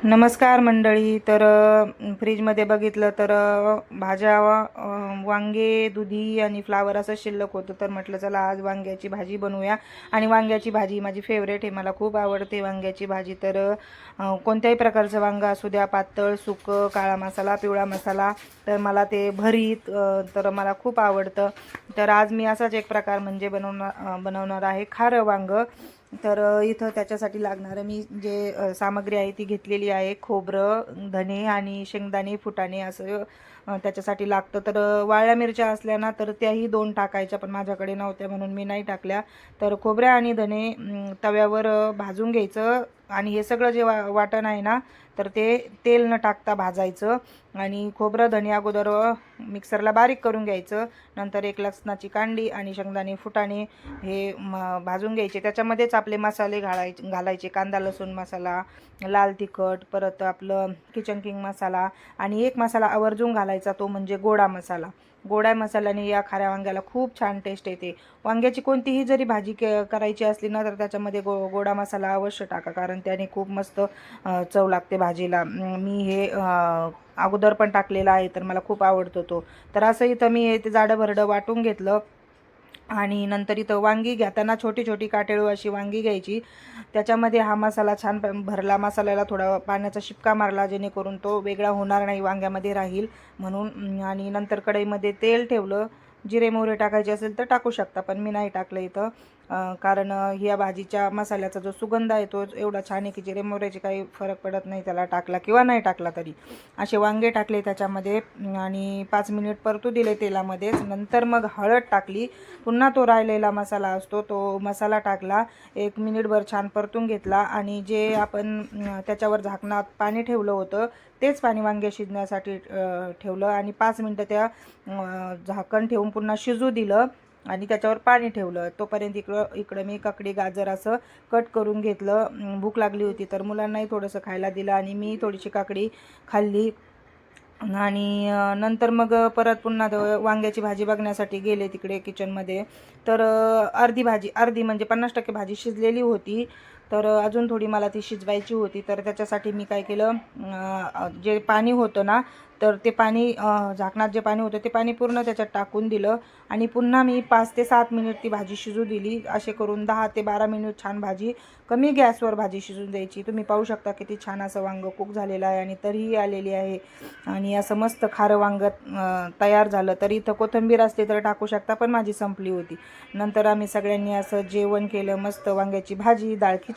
नमस्कार मंडळी. तर फ्रीजमध्ये बघितलं तर भाज्या वांगे, दुधी आणि फ्लावर असं शिल्लक होतं. तर म्हटलं चला आज वांग्याची भाजी बनवूया. आणि वांग्याची भाजी माझी फेवरेट आहे, मला खूप आवडते वांग्याची भाजी. तर कोणत्याही प्रकारचं वांगं असू द्या, पातळ, सुकं, काळा मसाला, पिवळा मसाला, तर मला ते भरीत तर मला खूप आवडतं. तर आज मी असाच एक प्रकार म्हणजे बनवणार आहे खारं वांगं. तर इथं त्याच्यासाठी लागणारं मी जे सामग्री आहे ती घेतलेली आहे. खोबरं, धने आणि शेंगदाणे, फुटाणे असं त्याच्यासाठी लागतं. तर वाळल्या मिरच्या असल्या ना तर त्याही 2 टाकायच्या, पण माझ्याकडे नव्हत्या म्हणून मी नाही टाकल्या. तर खोबऱ्या आणि धने तव्यावर भाजून घ्यायचं. आणि हे सगळं जे वाटण आहे ना तर ते तेल न टाकता भाजायचं. आणि खोबरं धने अगोदर मिक्सरला बारीक करून घ्यायचं. नंतर एक लसणाची कांडी आणि शेंगदाणे, फुटाणे हे भाजून घ्यायचे. त्याच्यामध्येच आपले मसाले घालायचे. कांदा लसूण मसाला, लाल तिखट, परत आपलं किचन किंग मसाला आणि एक मसाला आवर्जून घालायचा, तो म्हणजे गोडा मसाला. गोडा मसाल्याने या खाऱ्या वांग्याला खूप छान टेस्ट येते. वांग्याची कोणतीही जरी भाजी करायची असली ना तर त्याच्यामध्ये गोडा मसाला अवश्य टाका, कारण त्याने खूप मस्त चव लागते भाजीला. मी हे अगोदर पण टाकलेला आहे, तर मला खूप आवडतो तो. तर असं इथं मी हे ते जाडं भरडं वाटून घेतलं. आणि नंतर इथं वांगी घेताना छोटी छोटी काटेळू अशी वांगी घ्यायची. त्याच्यामध्ये हा मसाला छान भरला. मसाल्याला थोडा पाण्याचा शिपका मारला, जेणेकरून तो वेगळा होणार नाही, वांग्यामध्ये राहील म्हणून. आणि नंतर कढईमध्ये तेल ठेवलं. जिरे मोहरे टाकायचे असेल तर टाकू शकता, पण मी नाही टाकलं इथं. कारण ह्या भाजीच्या मसाल्याचा जो सुगंध आहे तो एवढा छान आहे की जिरे मोहऱ्याचे काही फरक पडत नाही त्याला टाकला किंवा नाही टाकला तरी. असे वांगे टाकले त्याच्यामध्ये आणि 5 मिनिट परतू दिले तेलामध्येच. नंतर मग हळद टाकली. पुन्हा तो राहिलेला मसाला असतो तो मसाला टाकला. 1 मिनिटभर छान परतून घेतला. आणि जे आपण त्याच्यावर झाकणात पाणी ठेवलं होतं तेच पाणी वांगे शिजण्यासाठी ठेवलं. आणि 5 मिनटं त्या झाकण ठेवून पुन्हा शिजू दिलं. आणि त्याच्यावर पाणी ठेवलं. तोपर्यंत इकडं मी काकडी, गाजर असं कट करून घेतलं. भूक लागली होती तर मुलांनाही थोडंसं खायला दिलं आणि मी थोडीशी काकडी खाल्ली. आणि नंतर मग परत पुन्हा वांग्याची भाजी बघण्यासाठी गेले तिकडे किचनमध्ये. तर अर्धी म्हणजे 50% भाजी शिजलेली होती. तर अजून थोडी मला ती शिजवायची होती. तर त्याच्यासाठी मी काय केलं, जे पाणी होतं ना तर ते पाणी, झाकणात जे पाणी होतं ते पाणी पूर्ण त्याच्यात टाकून दिलं. आणि पुन्हा मी 5 ते 7 मिनिट ती भाजी शिजू दिली. असे करून 10 ते 12 मिनिट छान भाजी, कमी गॅसवर भाजी शिजून द्यायची. तुम्ही पाहू शकता किती छान असं वांगं कुक झालेलं आहे आणि तरीही आलेली आहे. आणि असं मस्त खारं वांगं तयार झालं. तर इथं कोथिंबीर असते तर टाकू शकता, पण माझी संपली होती. नंतर आम्ही सगळ्यांनी असं जेवण केलं. मस्त वांग्याची भाजी, डाळ खिचडी.